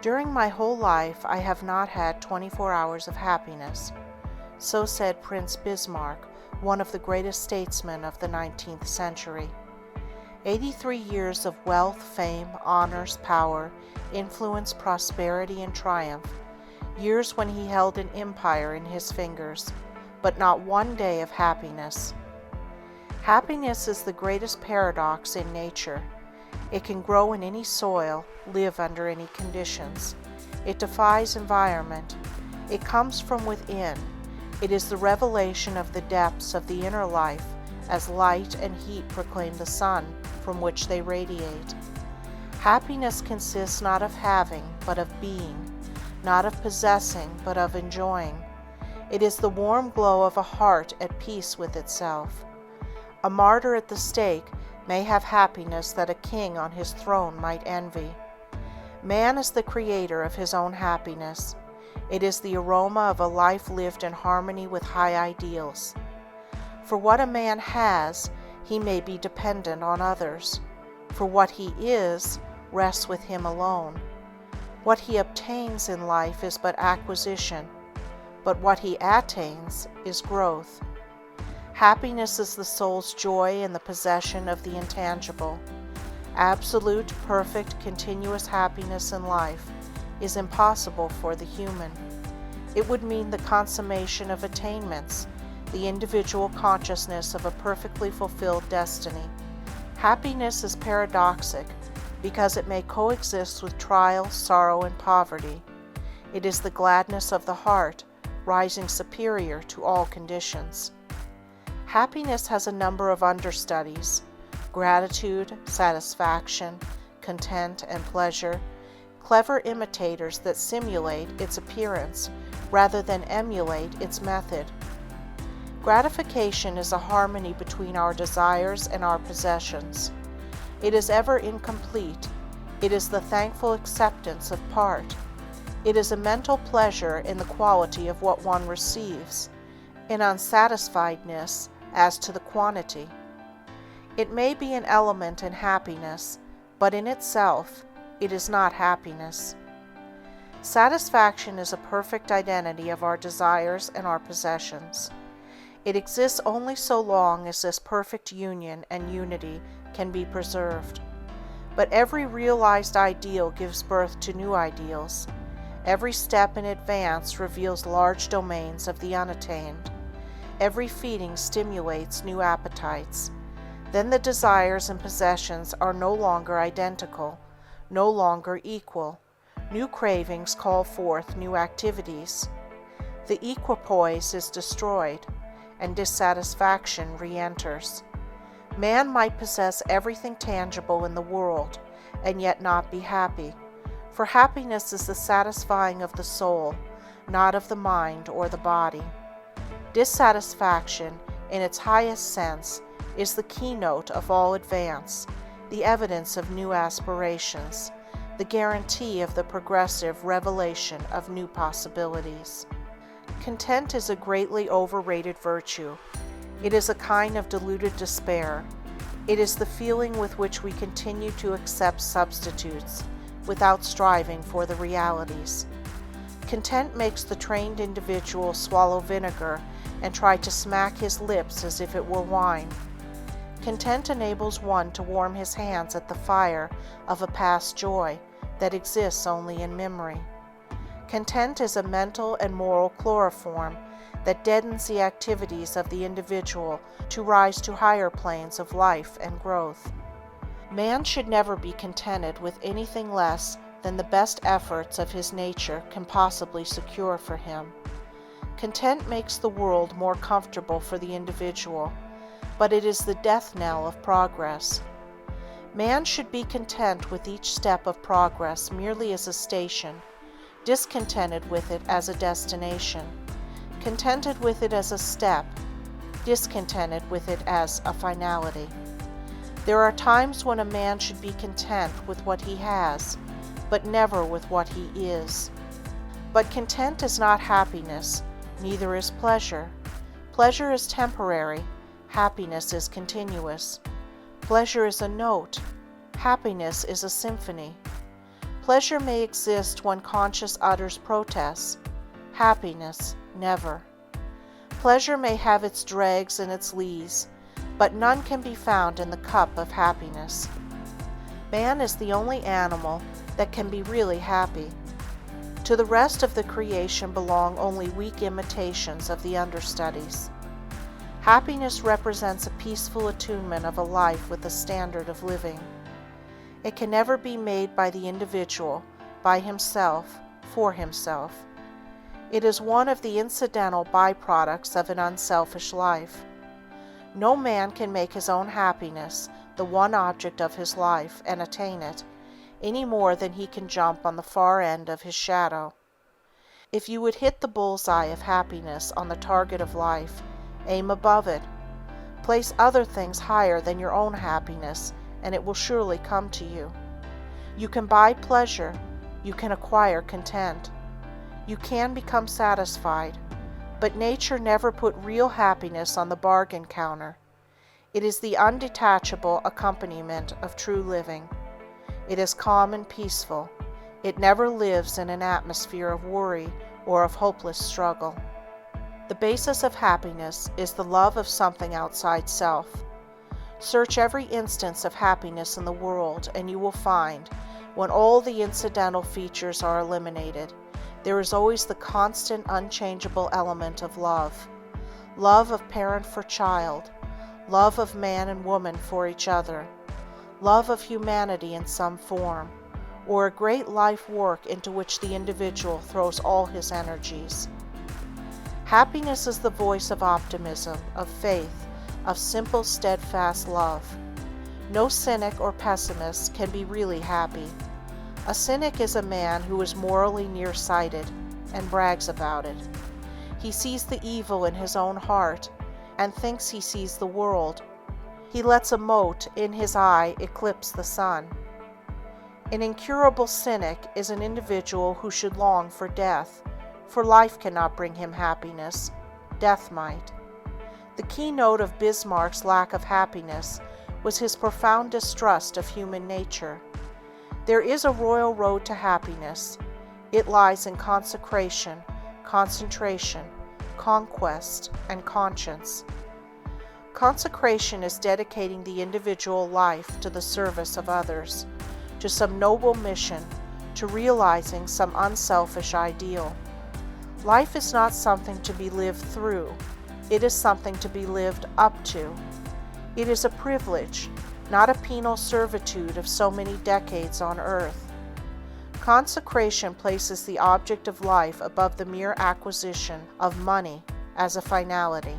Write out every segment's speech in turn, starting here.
During my whole life, I have not had 24 hours of happiness. So said Prince Bismarck, one of the greatest statesmen of the 19th century. 83 years of wealth, fame, honors, power, influence, prosperity, and triumph. Years when he held an empire in his fingers, but not one day of happiness. Happiness is the greatest paradox in nature. It can grow in any soil, live under any conditions. It defies environment. It comes from within. It is the revelation of the depths of the inner life, as light and heat proclaim the sun from which they radiate. Happiness consists not of having, but of being, not of possessing, but of enjoying. It is the warm glow of a heart at peace with itself. A martyr at the stake may have happiness that a king on his throne might envy. Man is the creator of his own happiness. It is the aroma of a life lived in harmony with high ideals. For what a man has, he may be dependent on others. For what he is, rests with him alone. What he obtains in life is but acquisition, but what he attains is growth. Happiness is the soul's joy in the possession of the intangible. Absolute, perfect, continuous happiness in life is impossible for the human. It would mean the consummation of attainments, the individual consciousness of a perfectly fulfilled destiny. Happiness is paradoxic because it may coexist with trial, sorrow, and poverty. It is the gladness of the heart, rising superior to all conditions. Happiness has a number of understudies: gratitude, satisfaction, content, and pleasure, clever imitators that simulate its appearance rather than emulate its method. Gratification is a harmony between our desires and our possessions. It is ever incomplete. It is the thankful acceptance of part. It is a mental pleasure in the quality of what one receives, an unsatisfiedness as to the quantity. It may be an element in happiness, but in itself, it is not happiness. Satisfaction is a perfect identity of our desires and our possessions. It exists only so long as this perfect union and unity can be preserved. But every realized ideal gives birth to new ideals. Every step in advance reveals large domains of the unattained. Every feeding stimulates new appetites. Then the desires and possessions are no longer identical, no longer equal. New cravings call forth new activities. The equipoise is destroyed, and dissatisfaction re-enters. Man might possess everything tangible in the world, and yet not be happy, for happiness is the satisfying of the soul, not of the mind or the body. Dissatisfaction, in its highest sense, is the keynote of all advance, the evidence of new aspirations, the guarantee of the progressive revelation of new possibilities. Content is a greatly overrated virtue. It is a kind of deluded despair. It is the feeling with which we continue to accept substitutes without striving for the realities. Content makes the trained individual swallow vinegar and try to smack his lips as if it were wine. Content enables one to warm his hands at the fire of a past joy that exists only in memory. Content is a mental and moral chloroform that deadens the activities of the individual to rise to higher planes of life and growth. Man should never be contented with anything less than the best efforts of his nature can possibly secure for him. Content makes the world more comfortable for the individual, but it is the death knell of progress. Man should be content with each step of progress merely as a station, discontented with it as a destination, contented with it as a step, discontented with it as a finality. There are times when a man should be content with what he has, but never with what he is. But content is not happiness, neither is pleasure. Pleasure is temporary, happiness is continuous. Pleasure is a note, happiness is a symphony. Pleasure may exist when conscious utters protests. Happiness, never. Pleasure may have its dregs and its lees, but none can be found in the cup of happiness. Man is the only animal that can be really happy. To the rest of the creation belong only weak imitations of the understudies. Happiness represents a peaceful attunement of a life with a standard of living. It can never be made by the individual, by himself, for himself. It is one of the incidental byproducts of an unselfish life. No man can make his own happiness the one object of his life and attain it, any more than he can jump on the far end of his shadow. If you would hit the bullseye of happiness on the target of life, aim above it. Place other things higher than your own happiness, and it will surely come to you. You can buy pleasure, you can acquire content, you can become satisfied, but nature never put real happiness on the bargain counter. It is the undetachable accompaniment of true living. It is calm and peaceful. It never lives in an atmosphere of worry or of hopeless struggle. The basis of happiness is the love of something outside self. Search every instance of happiness in the world, and you will find, when all the incidental features are eliminated, there is always the constant, unchangeable element of love. Love of parent for child, love of man and woman for each other, love of humanity in some form, or a great life work into which the individual throws all his energies. Happiness is the voice of optimism, of faith, of simple, steadfast love. No cynic or pessimist can be really happy. A cynic is a man who is morally nearsighted and brags about it. He sees the evil in his own heart and thinks he sees the world. He lets a mote in his eye eclipse the sun. An incurable cynic is an individual who should long for death, for life cannot bring him happiness, death might. The keynote of Bismarck's lack of happiness was his profound distrust of human nature. There is a royal road to happiness. It lies in consecration, concentration, conquest, and conscience. Consecration is dedicating the individual life to the service of others, to some noble mission, to realizing some unselfish ideal. Life is not something to be lived through. It is something to be lived up to. It is a privilege, not a penal servitude of so many decades on earth. Consecration places the object of life above the mere acquisition of money as a finality.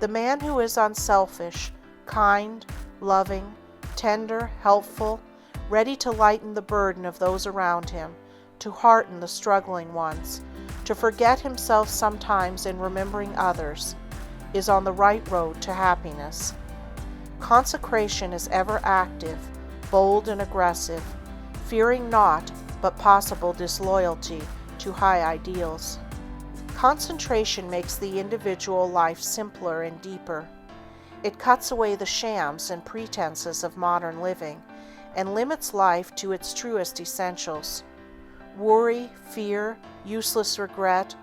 The man who is unselfish, kind, loving, tender, helpful, ready to lighten the burden of those around him, to hearten the struggling ones, to forget himself sometimes in remembering others, is on the right road to happiness. Consecration is ever active, bold and aggressive, fearing not but possible disloyalty to high ideals. Concentration makes the individual life simpler and deeper. It cuts away the shams and pretenses of modern living and limits life to its truest essentials. Worry, fear, useless regret,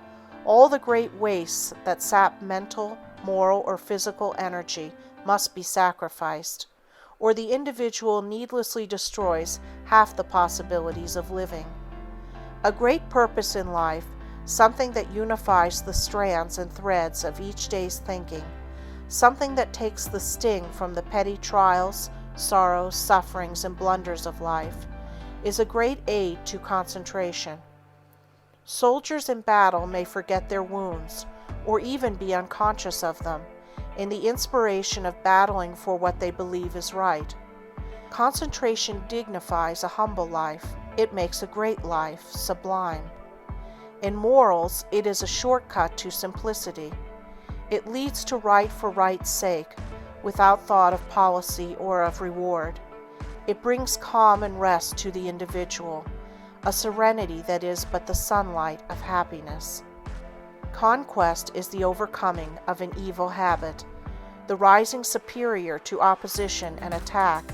all the great wastes that sap mental, moral, or physical energy must be sacrificed, or the individual needlessly destroys half the possibilities of living. A great purpose in life, something that unifies the strands and threads of each day's thinking, something that takes the sting from the petty trials, sorrows, sufferings, and blunders of life, is a great aid to concentration. Soldiers in battle may forget their wounds, or even be unconscious of them, in the inspiration of battling for what they believe is right. Concentration dignifies a humble life. It makes a great life sublime. In morals, it is a shortcut to simplicity. It leads to right for right's sake, without thought of policy or of reward. It brings calm and rest to the individual, a serenity that is but the sunlight of happiness. Conquest is the overcoming of an evil habit, the rising superior to opposition and attack.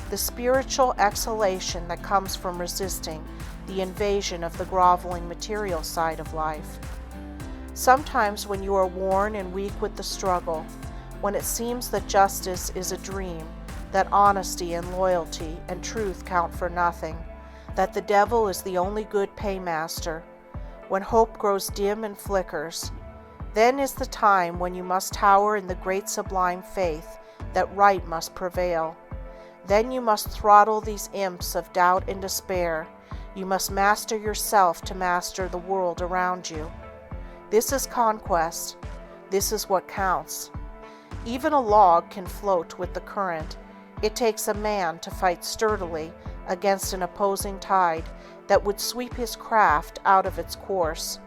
the spiritual exhalation that comes from resisting the invasion of the groveling material side of life. Sometimes when you are worn and weak with the struggle, when it seems that justice is a dream, that honesty and loyalty and truth count for nothing, that the devil is the only good paymaster, when hope grows dim and flickers, then is the time when you must tower in the great sublime faith that right must prevail. Then you must throttle these imps of doubt and despair. You must master yourself to master the world around you. This is conquest. This is what counts. Even a log can float with the current. It takes a man to fight sturdily against an opposing tide that would sweep his craft out of its course.